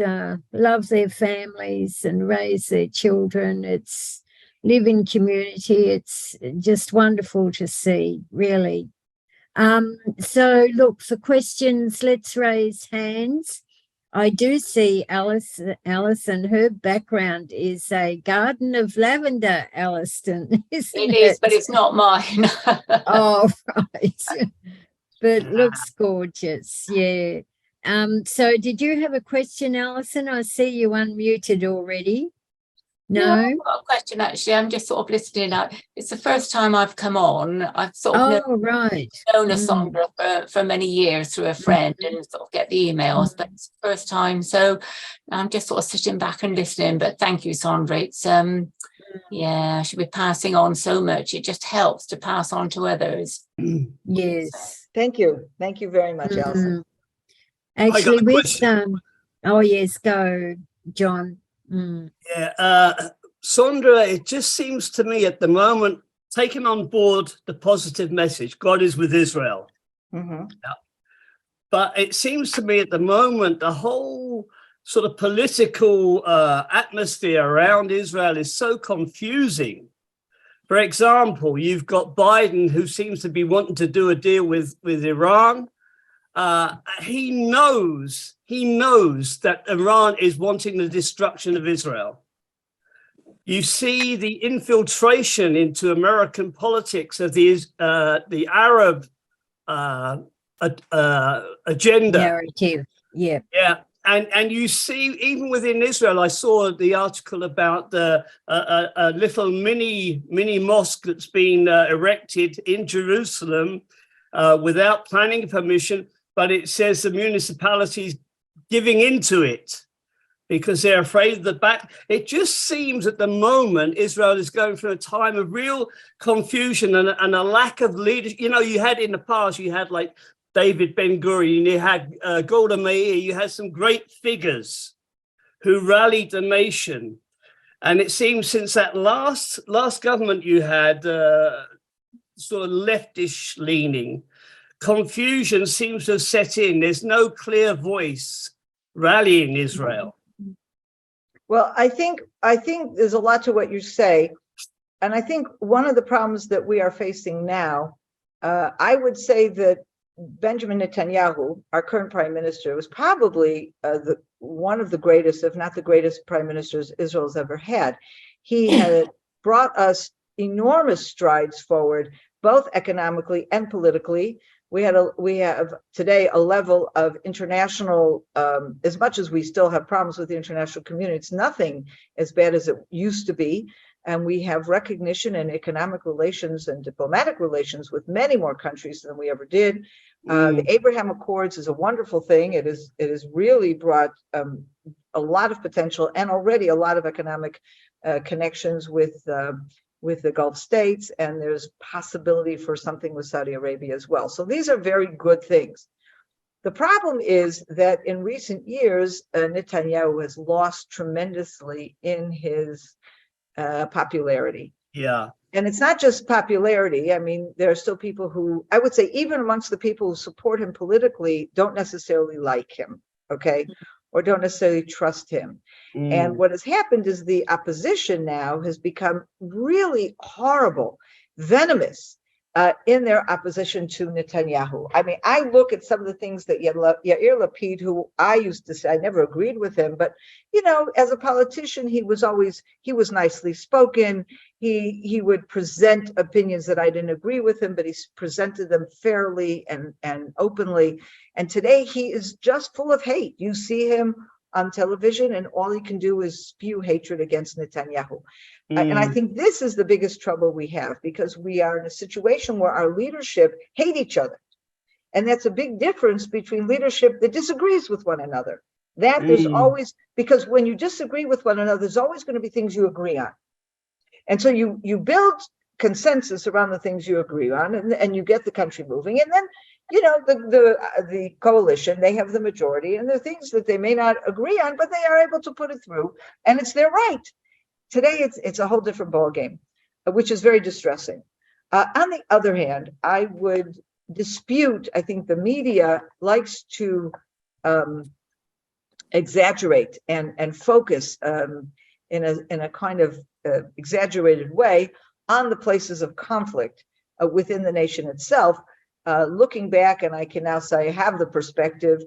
love their families and raise their children. It's live in community. It's just wonderful to see, really. So look, for questions, let's raise hands. I do see Alison, her background is a garden of lavender, Alison, isn't it? It is, but it's not mine. Oh, right. But looks gorgeous, yeah. So did you have a question, Alison? I see you unmuted already. No, I've got a question actually. I'm just sort of listening out. It's the first time I've come on. I've sort of known a Sondra for many years through a friend and sort of get the emails, but it's the first time. So I'm just sort of sitting back and listening. But thank you, Sondra. It's I should be passing on so much. It just helps to pass on to others. Yes. So, thank you. Thank you very much, Alison. Actually, with oh yes, go, John. Sondra, it just seems to me at the moment, taking on board the positive message, God is with Israel. But it seems to me at the moment, the whole sort of political atmosphere around Israel is so confusing. For example, you've got Biden, who seems to be wanting to do a deal with Iran. He knows that Iran is wanting the destruction of Israel. You see the infiltration into American politics of the Arab agenda. Narrative, yeah. And you see, even within Israel, I saw the article about the a little mini mosque that's been erected in Jerusalem without planning permission, but it says the municipality's giving into it because they're afraid of the back. It just seems at the moment Israel is going through a time of real confusion and a lack of leadership. You know, you had in the past, you had like David Ben-Gurion, you had Golda Meir, you had some great figures who rallied the nation. And it seems since that last government you had, sort of leftish leaning, confusion seems to have set in. There's no clear voice rallying Israel. Well, I think there's a lot to what you say. And I think one of the problems that we are facing now, I would say that Benjamin Netanyahu, our current prime minister, was probably one of the greatest, if not the greatest prime ministers Israel's ever had. He had brought us enormous strides forward, both economically and politically. We have today a level of international, as much as we still have problems with the international community, it's nothing as bad as it used to be. And we have recognition and economic relations and diplomatic relations with many more countries than we ever did. The Abraham Accords is a wonderful thing. It has really brought a lot of potential and already a lot of economic connections with the Gulf states, and there's possibility for something with Saudi Arabia as well. So these are very good things. The problem is that in recent years, Netanyahu has lost tremendously in his popularity. Yeah. And it's not just popularity. I mean, there are still people who, I would say, even amongst the people who support him politically, don't necessarily like him, okay? Or don't necessarily trust him. And what has happened is the opposition now has become really horrible, venomous in their opposition to Netanyahu. I mean, I look at some of the things that Yair Lapid, who I used to say, I never agreed with him, but, you know, as a politician, he was nicely spoken. He would present opinions that I didn't agree with him, but he presented them fairly and openly. And today he is just full of hate. You see him on television and all he can do is spew hatred against Netanyahu. And I think this is the biggest trouble we have, because we are in a situation where our leadership hate each other. And that's a big difference between leadership that disagrees with one another. That there's always, because when you disagree with one another, there's always going to be things you agree on. And so you build consensus around the things you agree on, and you get the country moving. And then, you know, the coalition, they have the majority, and there are things that they may not agree on, but they are able to put it through, and it's their right. Today, it's a whole different ballgame, which is very distressing. On the other hand, I would dispute, I think the media likes to exaggerate and focus in a kind of exaggerated way on the places of conflict within the nation itself. Looking back, and I can now say I have the perspective,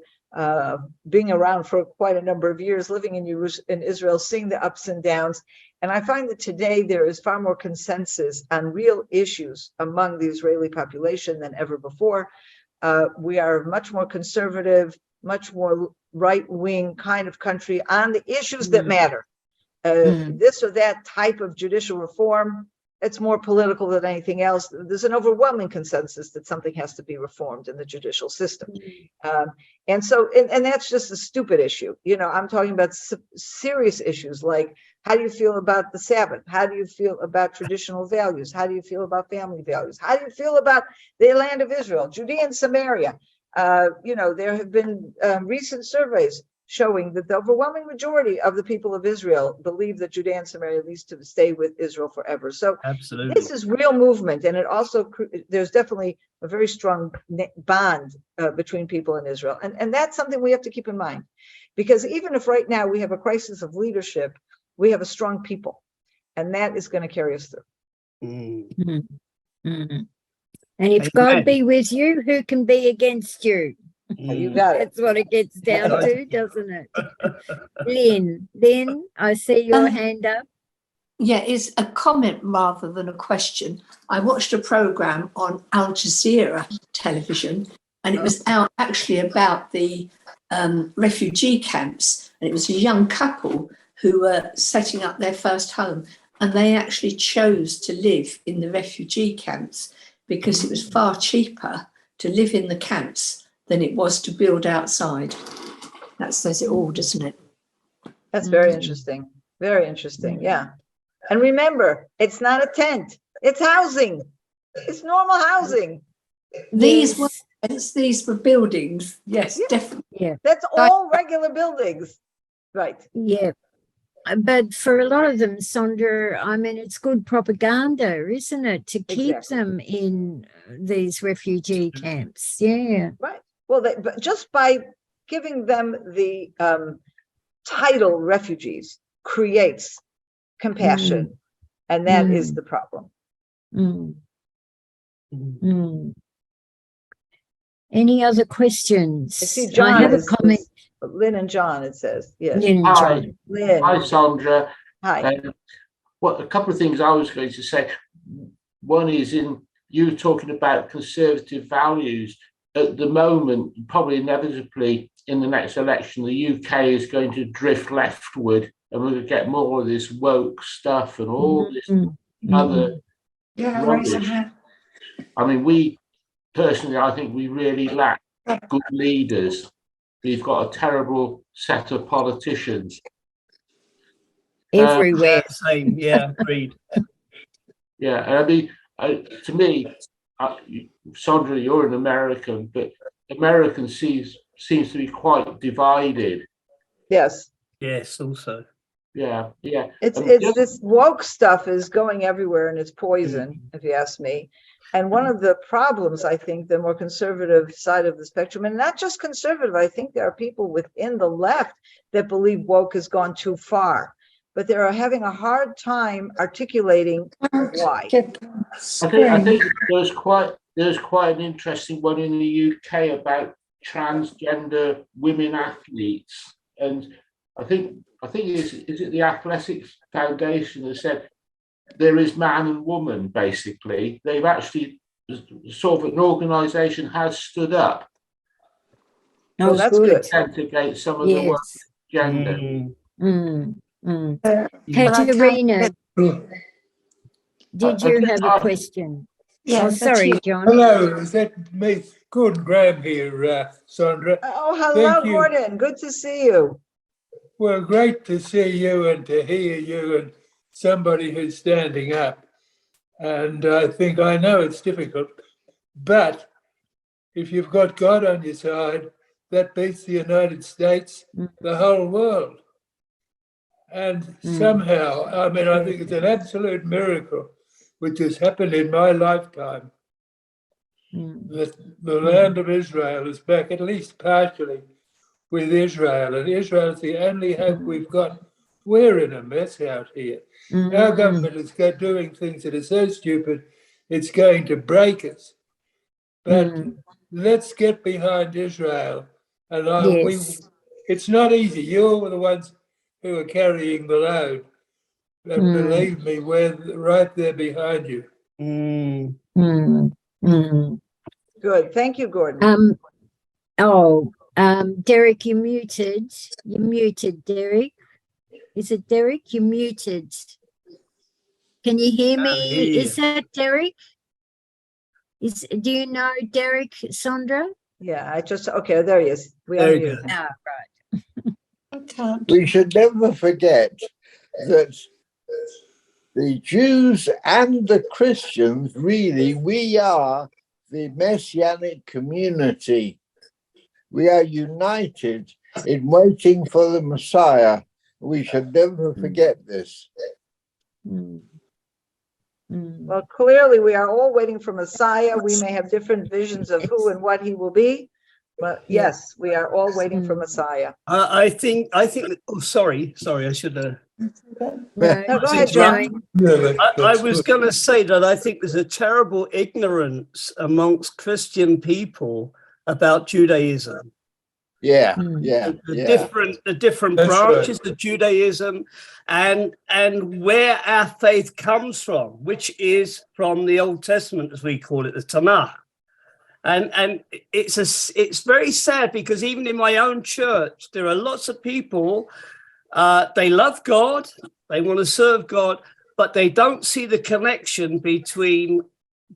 being around for quite a number of years, living in Israel, seeing the ups and downs. And I find that today there is far more consensus on real issues among the Israeli population than ever before. We are much more conservative, much more right-wing kind of country on the issues that matter. This or that type of judicial reform, it's more political than anything else. There's an overwhelming consensus that something has to be reformed in the judicial system. And so, and that's just a stupid issue. You know, I'm talking about serious issues like, how do you feel about the Sabbath? How do you feel about traditional values? How do you feel about family values? How do you feel about the land of Israel, Judea and Samaria? You know, there have been recent surveys showing that the overwhelming majority of the people of Israel believe that Judea and Samaria needs to stay with Israel forever. So absolutely, this is real movement, and it also, there's definitely a very strong bond between people in Israel, and that's something we have to keep in mind, because even if right now we have a crisis of leadership, we have a strong people, and that is going to carry us through. And if God be with you, who can be against you? You got it. That's what it gets down to, doesn't it? Lynn, I see your hand up. Yeah, it's a comment rather than a question. I watched a program on Al Jazeera television, and it was actually about the refugee camps, and it was a young couple who were setting up their first home, and they actually chose to live in the refugee camps because it was far cheaper to live in the camps than it was to build outside. That says it all, doesn't it? That's very interesting. Very interesting. Yeah. And remember, it's not a tent. It's housing. It's normal housing. These were buildings. Yes, Yeah. definitely. Yeah. That's all regular buildings. Right. Yeah. But for a lot of them, Sondra, I mean, it's good propaganda, isn't it, to keep Exactly. them in these refugee camps? Yeah. Right. Well, but just by giving them the title refugees creates compassion, and that is the problem. Any other questions? I see John. I have a comment. Lynn and John, it says. Yes. Lynn and Hi. John. Lynn. Hi, Sondra. Hi. Well, a couple of things I was going to say. One is in you talking about conservative values. At the moment, probably inevitably in the next election, the UK is going to drift leftward, and we're going to get more of this woke stuff and all this other rubbish. I mean, we personally, I think we really lack good leaders. We've got a terrible set of politicians. Everywhere. Same, yeah, agreed. Yeah, and I mean, to me, Sondra, you're an American, but American seems to be quite divided. Yes. Yes, also. Yeah, yeah. It's this woke stuff is going everywhere, and it's poison, if you ask me. And one of the problems, I think, the more conservative side of the spectrum, and not just conservative, I think there are people within the left that believe woke has gone too far, but they're having a hard time articulating why. I think there's quite an interesting one in the UK about transgender women athletes, and I think is it the Athletics Foundation that said there is man and woman, basically. They've actually sort of an organisation has stood up. Well, that's good. To integrate some of the work gender. Katerina, did you have a question? Yeah, oh, sorry, John. Hello, is that me? Gordon Graham here, Sondra. Oh, hello, Gordon. Good to see you. Well, great to see you and to hear you and somebody who's standing up. And I know it's difficult, but if you've got God on your side, that beats the United States, the whole world. And somehow, I mean, I think it's an absolute miracle which has happened in my lifetime, that the land of Israel is back, at least partially, with Israel. And Israel is the only hope we've got. We're in a mess out here. Our government is doing things that are so stupid, it's going to break us. But let's get behind Israel. And it's not easy. You're the ones who are carrying the load. And believe me, we're right there behind you. Good. Thank you, Gordon. Derek, you're muted. You're muted, Derek. Is it Derek? You're muted. Can you hear me? Is that Derek? Do you know Derek, Sondra? Yeah, okay, there he is. There you go. Right. We should never forget that the Jews and the Christians, really, we are the Messianic community. We are united in waiting for the Messiah. We should never forget this. Well, clearly we are all waiting for Messiah. We may have different visions of who and what he will be, but yes, we are all waiting for Messiah. I think. Oh, sorry. I should have. No, go ahead, John. I was going to say that I think there's a terrible ignorance amongst Christian people about Judaism. The different That's branches right. of Judaism and where our faith comes from, which is from the Old Testament, as we call it, the Tanakh. And it's very sad, because even in my own church, there are lots of people, they love God, they want to serve God, but they don't see the connection between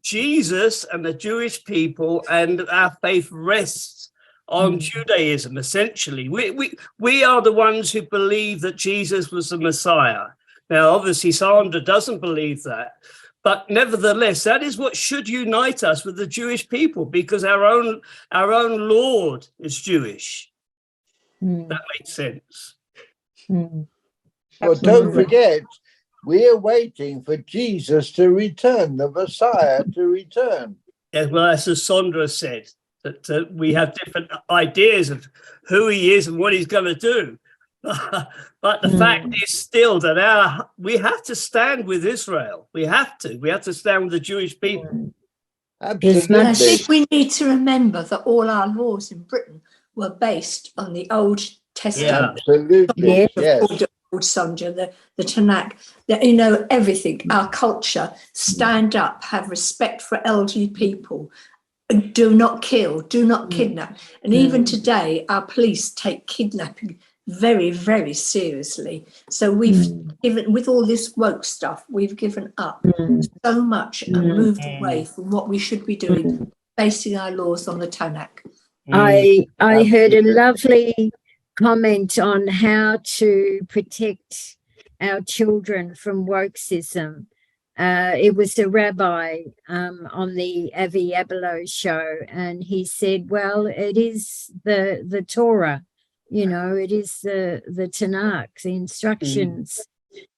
Jesus and the Jewish people, and our faith rests on Judaism, essentially. We are the ones who believe that Jesus was the Messiah. Now, obviously, Sondra doesn't believe that. But nevertheless, that is what should unite us with the Jewish people, because our own Lord is Jewish. That makes sense. Well, don't forget, we are waiting for Jesus to return, the Messiah to return. Yeah, well, as Sondra said, that we have different ideas of who he is and what he's going to do. But the fact is still that we have to stand with Israel. We have to stand with the Jewish people. Absolutely. I think we need to remember that all our laws in Britain were based on the Old Testament. Absolutely. Yes. Old Sondra, the Tanakh, you know, everything, our culture, stand up, have respect for elderly people, do not kill, do not kidnap. And even today, our police take kidnapping very, very seriously. So we've given, with all this woke stuff, we've given up so much and moved away from what we should be doing, basing our laws on the Tanakh. I heard a lovely comment on how to protect our children from wokeism. It was a rabbi on the Avi Abelo show, and he said, well, it is the Torah, you know, it is the Tanakh, the instructions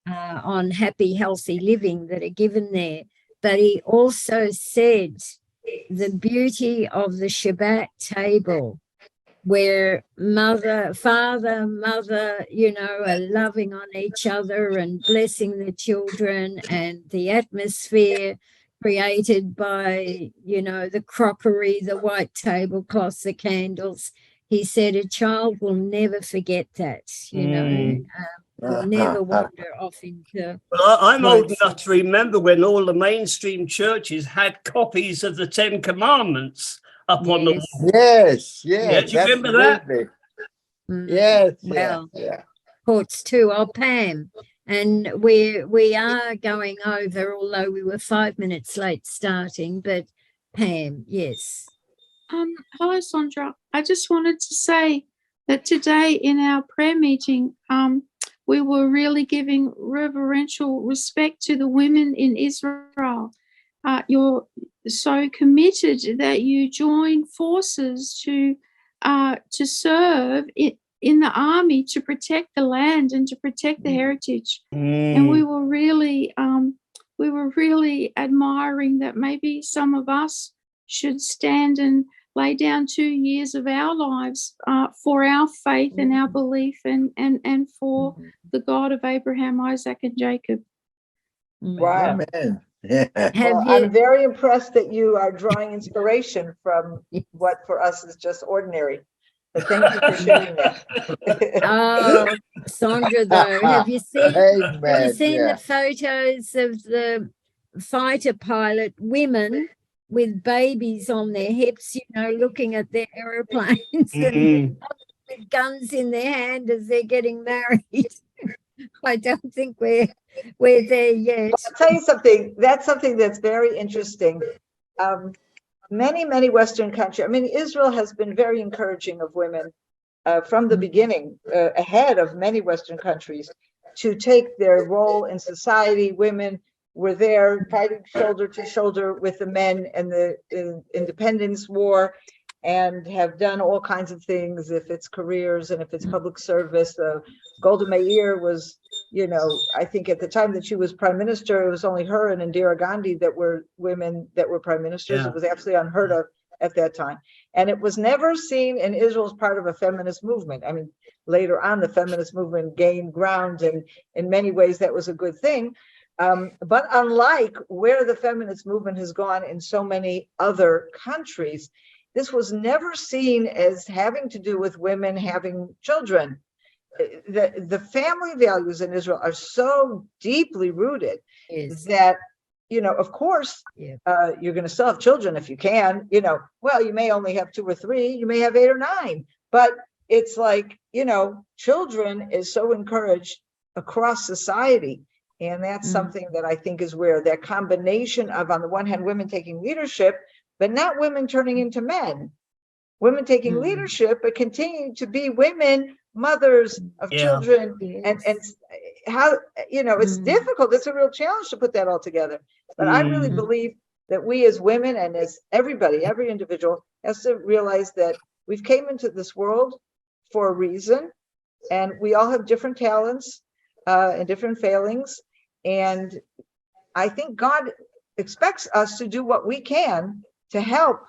on happy, healthy living that are given there. But he also said the beauty of the Shabbat table, where father, mother, you know, are loving on each other and blessing the children, and the atmosphere created by, you know, the crockery, the white tablecloths, the candles. He said a child will never forget that, you know, will never wander off into... Well, I'm old enough to remember when all the mainstream churches had copies of the 10 Commandments up on the wall. Yes, Do you remember that? Yes. Well, courts too. Oh, Pam, and we are going over, although we were 5 minutes late starting, but Pam, yes. Hello, Sondra. I just wanted to say that today in our prayer meeting, we were really giving reverential respect to the women in Israel. You're so committed that you join forces to serve in the army to protect the land and to protect the heritage. And we were really admiring that maybe some of us should stand and lay down 2 years of our lives for our faith and our belief and for the God of Abraham, Isaac, and Jacob. Wow. Amen. Well, I'm very impressed that you are drawing inspiration from what for us is just ordinary. But thank you for sharing that. Oh, Sondra, though, have you seen the photos of the fighter pilot women with babies on their hips, you know, looking at their aeroplanes and with guns in their hand as they're getting married? I don't think we're there yet. Well, I'll tell you something. That's something that's very interesting. Many Western countries, I mean, Israel has been very encouraging of women from the beginning, ahead of many Western countries, to take their role in society. Women were there fighting shoulder to shoulder with the men in the Independence War, and have done all kinds of things, if it's careers and if it's public service. Golda Meir was, you know, I think at the time that she was prime minister, it was only her and Indira Gandhi that were women that were prime ministers. Yeah. It was absolutely unheard of at that time. And it was never seen in Israel as part of a feminist movement. I mean, later on, the feminist movement gained ground, and in many ways that was a good thing. But unlike where the feminist movement has gone in so many other countries, this was never seen as having to do with women having children. The family values in Israel are so deeply rooted that, of course, Yeah. you're going to still have children if you can, well, you may only have 2 or 3, you may have 8 or 9, but it's like, children is so encouraged across society. And that's something that I think is where that combination of, on the one hand, women taking leadership, but not women turning into men, women taking leadership, but continuing to be women, mothers of children. And how, it's difficult. It's a real challenge to put that all together. But I really believe that we as women, and as everybody, every individual, has to realize that we've came into this world for a reason, and we all have different talents and different failings. And I think God expects us to do what we can to help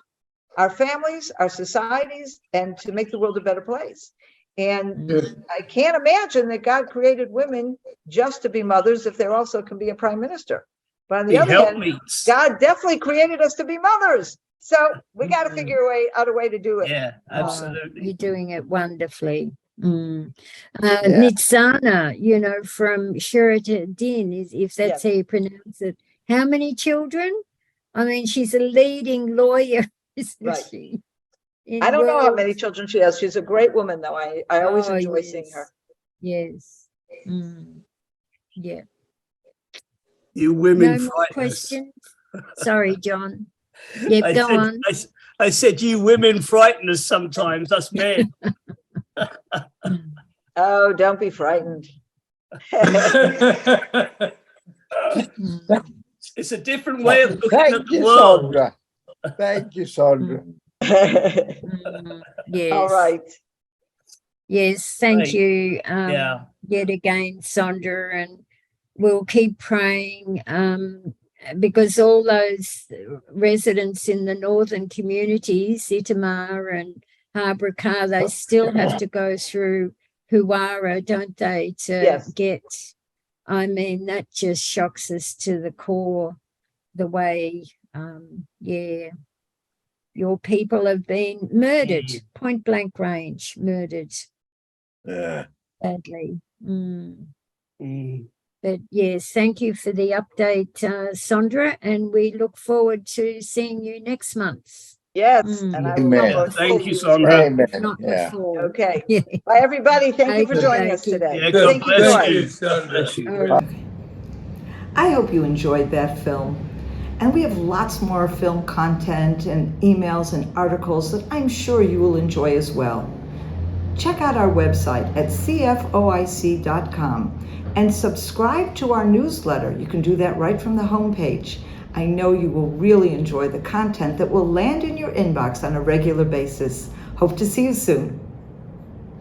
our families, our societies, and to make the world a better place. And I can't imagine that God created women just to be mothers if there also can be a prime minister. But on the other hand, God definitely created us to be mothers. So we got to figure out a way to do it. Yeah, absolutely. You're doing it wonderfully. Nitsana, from Sheraton, if that's how you pronounce it. How many children? I mean, she's a leading lawyer, isn't she? I don't know how many children she has. She's a great woman, though. I always enjoy seeing her. Yes. Yeah. You women. No more questions? Sorry, John. Yeah, go on. I said you women frighten us sometimes, us men. Oh, don't be frightened. It's a different way of looking at the world. Sondra. Thank you, Sondra. Yes. All right. Yes, thank you yet again, Sondra, and we'll keep praying because all those residents in the northern communities, Itamar and Harbour Car, they still have to go through Huwara, don't they, to get, I mean, that just shocks us to the core, the way, your people have been murdered, point blank range, murdered. Badly. But yes, thank you for the update, Sondra, and we look forward to seeing you next month. Yes, and I will. Thank you, Sondra. Not before. Okay. Bye, everybody. Thank you for joining us today. Yeah, God bless you. Bless you. I hope you enjoyed that film. And we have lots more film content and emails and articles that I'm sure you will enjoy as well. Check out our website at cfoic.com and subscribe to our newsletter. You can do that right from the homepage. I know you will really enjoy the content that will land in your inbox on a regular basis. Hope to see you soon.